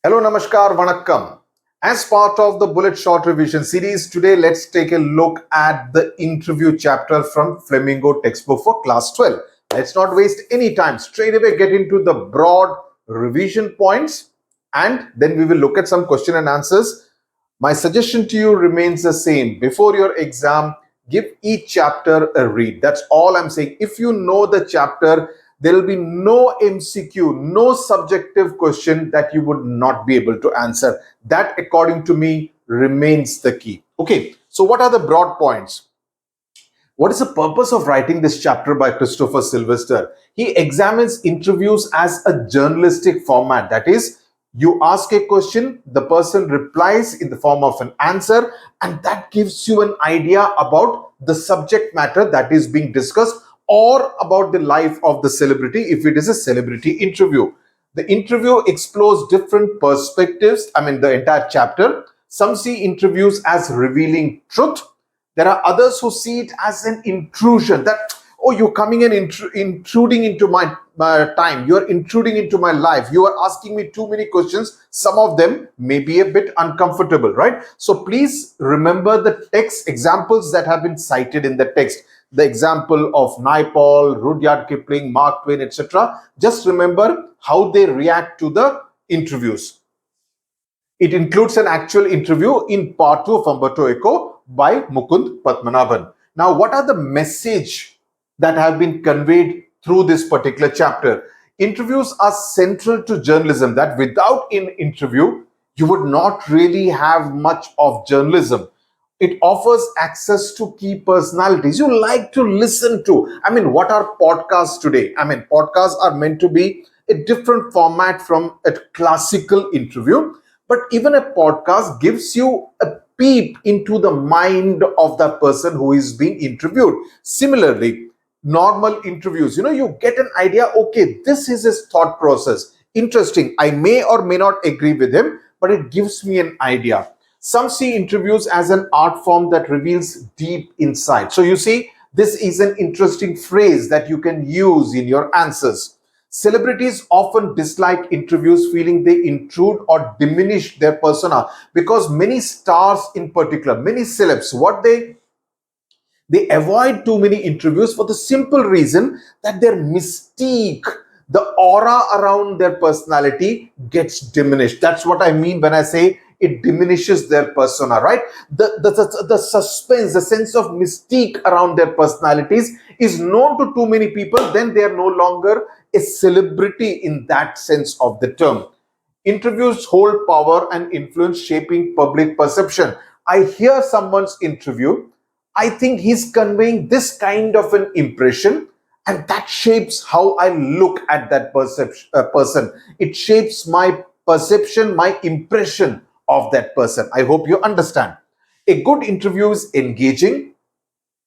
Hello, Namaskar, Vanakkam. As part of the bullet short revision series, today let's take a look at the interview chapter from Flamingo textbook for class 12. Let's not waste any time. Straight away get into the broad revision points and then we will look at some question and answers. My suggestion to you remains the same. Before your exam, give each chapter a read. That's all I'm saying. If you know the chapter, there will be no MCQ, no subjective question that you would not be able to answer. That, according to me, remains the key. Okay, so what are the broad points? What is the purpose of writing this chapter by Christopher Sylvester? He examines interviews as a journalistic format. That is, you ask a question, the person replies in the form of an answer, and that gives you an idea about the subject matter that is being discussed or about the life of the celebrity if it is a celebrity interview. The interview explores different perspectives, the entire chapter. Some see interviews as revealing truth. There are others who see it as an intrusion, that, oh, you're coming and intruding into my time. You're intruding into my life. You are asking me too many questions. Some of them may be a bit uncomfortable, right? So please remember the text examples that have been cited in the text. The example of Naipaul, Rudyard Kipling, Mark Twain, etc. Just remember how they react to the interviews. It includes an actual interview in part 2 of Umberto Eco by Mukund Padmanabhan. Now, what are the message that have been conveyed through this particular chapter? Interviews are central to journalism, that without an interview, you would not really have much of journalism. It offers access to key personalities you like to listen to. What are podcasts today? Podcasts are meant to be a different format from a classical interview, but even a podcast gives you a peep into the mind of the person who is being interviewed. Similarly, normal interviews, you get an idea, okay, this is his thought process. Interesting. I may or may not agree with him, but it gives me an idea. Some see interviews as an art form that reveals deep insight. So you see, this is an interesting phrase that you can use in your answers. Celebrities often dislike interviews, feeling they intrude or diminish their persona, because many stars in particular, many celebs, they avoid too many interviews for the simple reason that their mystique, the aura around their personality gets diminished. That's what I mean when I say it diminishes their persona, right? The suspense, the sense of mystique around their personalities is known to too many people, then they are no longer a celebrity in that sense of the term. Interviews hold power and influence, shaping public perception. I hear someone's interview, I think he's conveying this kind of an impression, and that shapes how I look at that person. It shapes my perception, my impression of that person. I hope you understand. A good interview is engaging.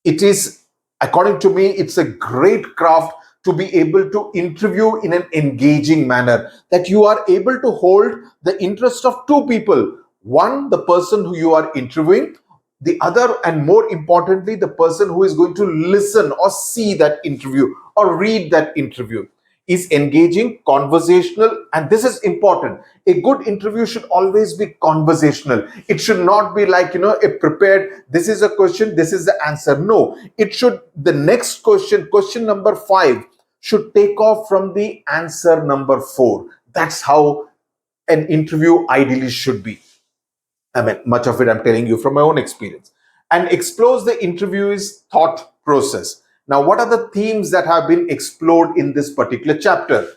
It is, according to me, it's a great craft to be able to interview in an engaging manner, that you are able to hold the interest of two people. One, the person who you are interviewing, the other, and more importantly, the person who is going to listen or see that interview or read that interview is engaging, conversational, and this is important. A good interview should always be conversational. It should not be like, a prepared, this is a question, this is the answer. No, it should, the next question, question number 5, should take off from the answer number 4. That's how an interview ideally should be. Much of it I'm telling you from my own experience. And explores the interviewee's thought process. Now, what are the themes that have been explored in this particular chapter?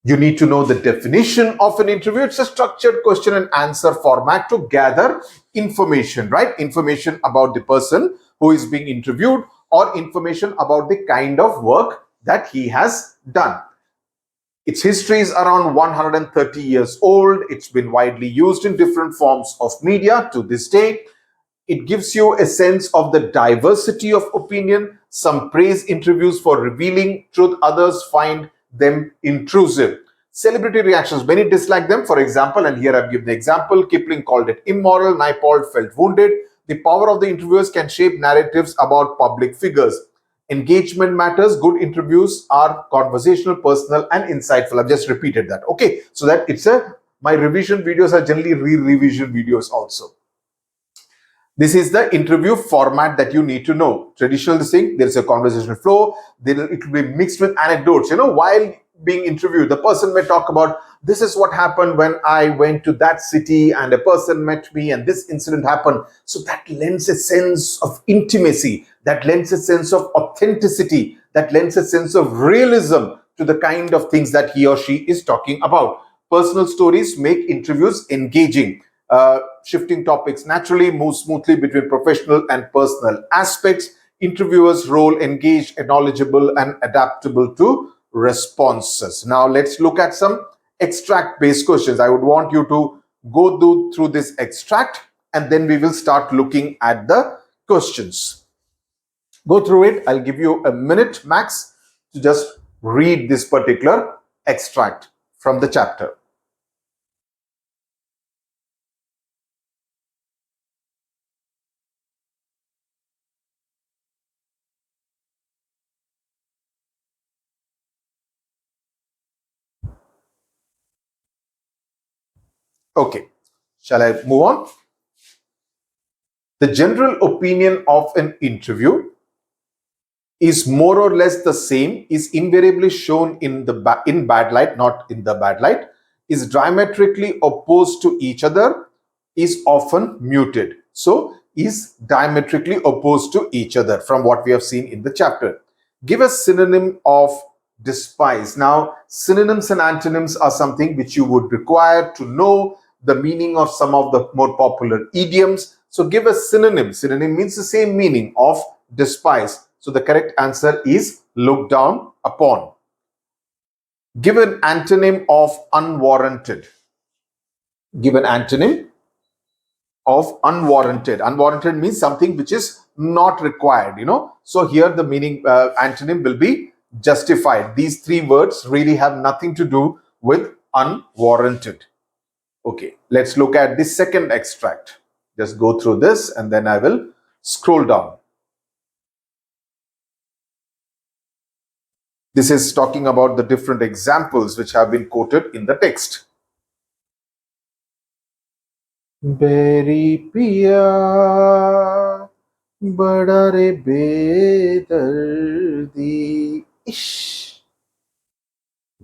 You need to know the definition of an interview. It's a structured question and answer format to gather information, right? Information about the person who is being interviewed, or information about the kind of work that he has done. Its history is around 130 years old. It's been widely used in different forms of media to this day. It gives you a sense of the diversity of opinion. Some praise interviews for revealing truth, others find them intrusive. Celebrity reactions, many dislike them. For example, and here I've given the example, Kipling called it immoral, Naipaul felt wounded. The power of the interviewers can shape narratives about public figures. Engagement matters. Good interviews are conversational, personal, and insightful. I've just repeated that. Okay, so that it's a My revision videos are generally revision videos also. This is the interview format that you need to know. Traditional thing, there is a conversational flow. It will be mixed with anecdotes. While being interviewed, the person may talk about, this is what happened when I went to that city and a person met me and this incident happened. So that lends a sense of intimacy, that lends a sense of authenticity, that lends a sense of realism to the kind of things that he or she is talking about. Personal stories make interviews engaging. Shifting topics naturally move smoothly between professional and personal aspects. Interviewers' role engaged, knowledgeable, and adaptable to responses. Now, let's look at some extract-based questions. I would want you to go through this extract and then we will start looking at the questions. Go through it. I'll give you a minute max to just read this particular extract from the chapter. Okay, shall I move on? The general opinion of an interview is more or less the same, is invariably shown in bad light, not in the bad light, is diametrically opposed to each other, is often muted. So, is diametrically opposed to each other from what we have seen in the chapter. Give a synonym of despise. Now, synonyms and antonyms are something which you would require to know the meaning of some of the more popular idioms. So, give a synonym. Synonym means the same meaning of despise. So, the correct answer is look down upon. Give an antonym of unwarranted. Give an antonym of unwarranted. Unwarranted means something which is not required, So here the meaning antonym will be justified. These three words really have nothing to do with unwarranted. Okay, let's look at the second extract. Just go through this and then I will scroll down. This is talking about the different examples which have been quoted in the text. Beri piya bada re bedardi ish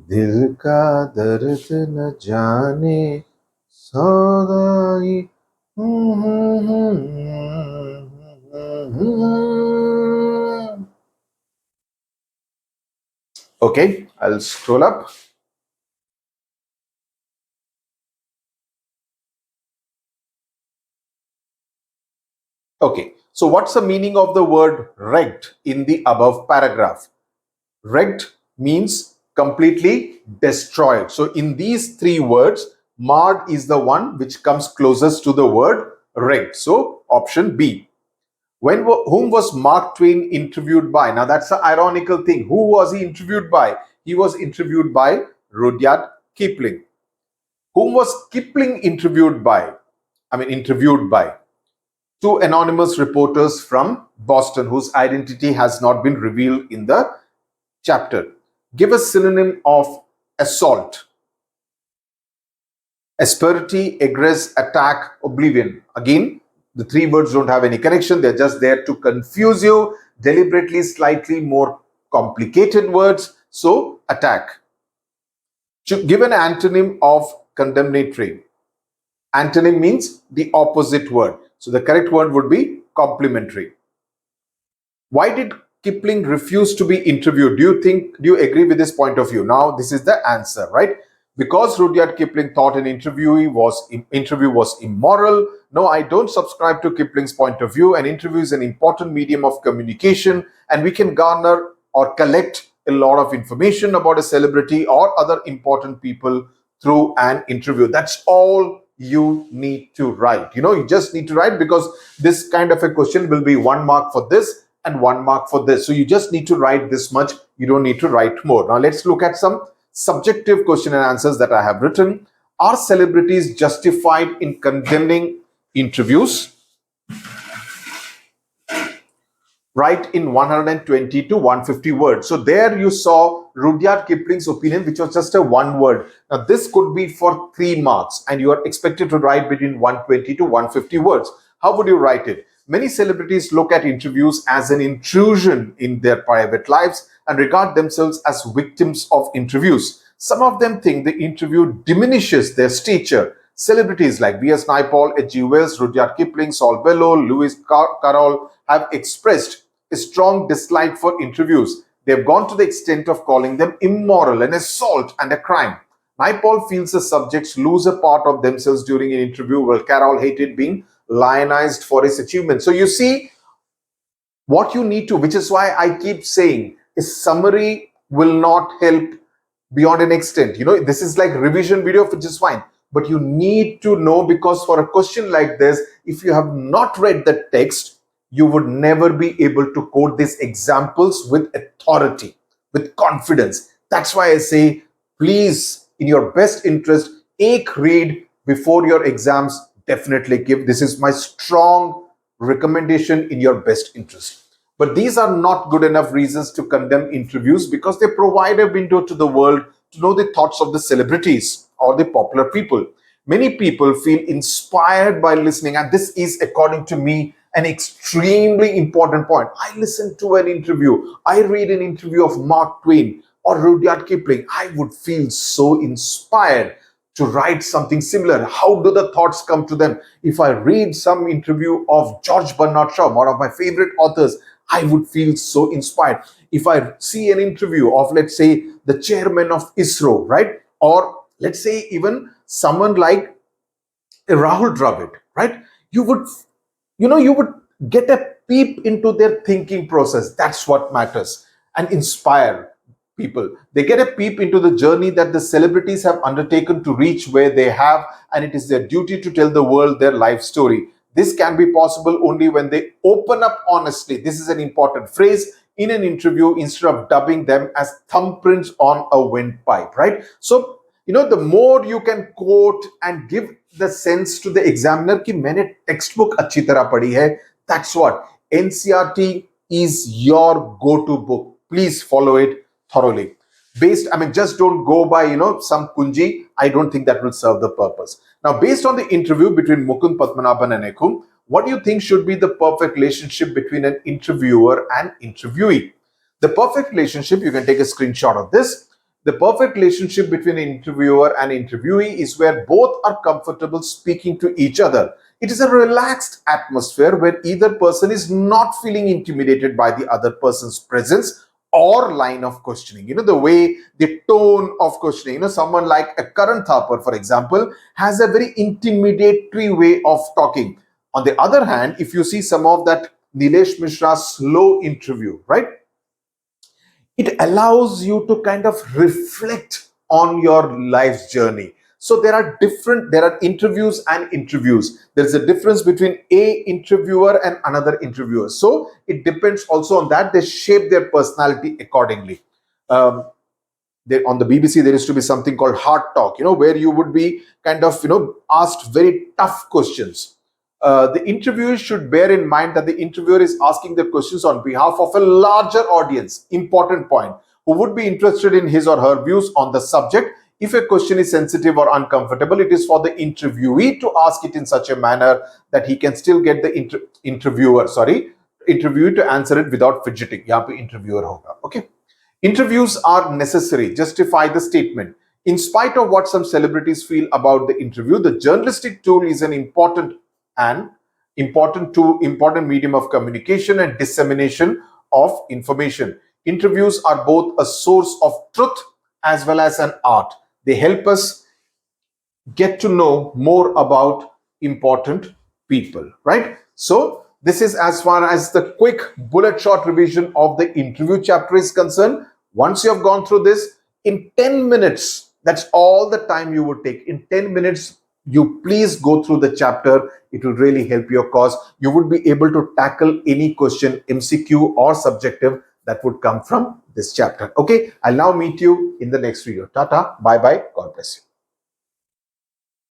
dil ka dard na jaane saudai. Okay, I'll scroll up. Okay, so what's the meaning of the word wrecked in the above paragraph? Wrecked means completely destroyed. So in these three words, marred is the one which comes closest to the word wrecked. So option B. Whom was Mark Twain interviewed by? Now that's the ironical thing. Who was he interviewed by? He was interviewed by Rudyard Kipling. Whom was Kipling interviewed by? Interviewed by two anonymous reporters from Boston whose identity has not been revealed in the chapter. Give a synonym of assault. Asperity, egress, attack, oblivion. Again, the three words don't have any connection. They're just there to confuse you. Deliberately slightly more complicated words. So, attack. Give an antonym of condemnatory. Antonym means the opposite word. So, the correct word would be complimentary. Why did Kipling refuse to be interviewed? Do you agree with this point of view? Now, this is the answer, right? Because Rudyard Kipling thought an interview was immoral. No, I don't subscribe to Kipling's point of view. An interview is an important medium of communication and we can garner or collect a lot of information about a celebrity or other important people through an interview. That's all you need to write. You just need to write because this kind of a question will be 1 mark for this and 1 mark for this. So you just need to write this much. You don't need to write more. Now let's look at some subjective question and answers that I have written. Are celebrities justified in condemning interviews? write in 120 to 150 words. So there you saw Rudyard Kipling's opinion, which was just a one word. Now this could be for 3 marks and you are expected to write between 120 to 150 words. How would you write it? Many celebrities look at interviews as an intrusion in their private lives and regard themselves as victims of interviews. Some of them think the interview diminishes their stature. Celebrities like B.S. Naipaul, H.G. Wells, Rudyard Kipling, Saul Bellow, Lewis Carroll have expressed a strong dislike for interviews. They have gone to the extent of calling them immoral, an assault, and a crime. Naipaul feels the subjects lose a part of themselves during an interview, while Carroll hated being lionized for his achievements. So you see, what you need to, which is why I keep saying, a summary will not help beyond an extent. This is like revision video, which is fine. But you need to know, because for a question like this, if you have not read the text, you would never be able to quote these examples with authority, with confidence. That's why I say, please, in your best interest, read before your exams. Definitely give. This is my strong recommendation in your best interest. But these are not good enough reasons to condemn interviews, because they provide a window to the world to know the thoughts of the celebrities or the popular people. Many people feel inspired by listening, and this is, according to me, an extremely important point. I listen to an interview, I read an interview of Mark Twain or Rudyard Kipling, I would feel so inspired to write something similar. How do the thoughts come to them? If I read some interview of George Bernard Shaw, one of my favorite authors, I would feel so inspired. If I see an interview of, let's say, the chairman of ISRO, right? Or let's say even someone like Rahul Dravid, right? You would get a peep into their thinking process. That's what matters. And inspire people. They get a peep into the journey that the celebrities have undertaken to reach where they have, and it is their duty to tell the world their life story. This can be possible only when they open up honestly. This is an important phrase in an interview, instead of dubbing them as thumbprints on a windpipe, right? So, the more you can quote and give the sense to the examiner कि मैंने textbook अच्छी तरह पढ़ी है, that's what. NCERT is your go-to book. Please follow it thoroughly. Just don't go by, some kunji. I don't think that will serve the purpose. Now, based on the interview between Mukund Padmanabhan and Ekum, what do you think should be the perfect relationship between an interviewer and interviewee? The perfect relationship, you can take a screenshot of this. The perfect relationship between an interviewer and interviewee is where both are comfortable speaking to each other. It is a relaxed atmosphere where either person is not feeling intimidated by the other person's presence or line of questioning. The way, the tone of questioning. Someone like a Karan Thapar, for example, has a very intimidatory way of talking. On the other hand, if you see some of that Nilesh Mishra's slow interview, right? It allows you to kind of reflect on your life's journey. So there are interviews and interviews. There's a difference between a interviewer and another interviewer. So it depends also on that. They shape their personality accordingly. On the BBC, there used to be something called Hard Talk, where you would be kind of, asked very tough questions. The interviewer should bear in mind that the interviewer is asking the questions on behalf of a larger audience, important point, who would be interested in his or her views on the subject. If a question is sensitive or uncomfortable, it is for the interviewee to ask it in such a manner that he can still get the interviewee to answer it without fidgeting. Yahan pe interviewer hoga. Okay. Interviews are necessary. Justify the statement. In spite of what some celebrities feel about the interview, the journalistic tool is an important medium of communication and dissemination of information. Interviews are both a source of truth as well as an art. They help us get to know more about important people, right? So this is as far as the quick bullet short revision of the interview chapter is concerned. Once you have gone through this, in 10 minutes, that's all the time you would take. In 10 minutes, you please go through the chapter. It will really help your cause. You would be able to tackle any question, MCQ or subjective, that would come from this chapter. Okay, I'll now meet you in the next video. Tata, bye-bye. God bless you.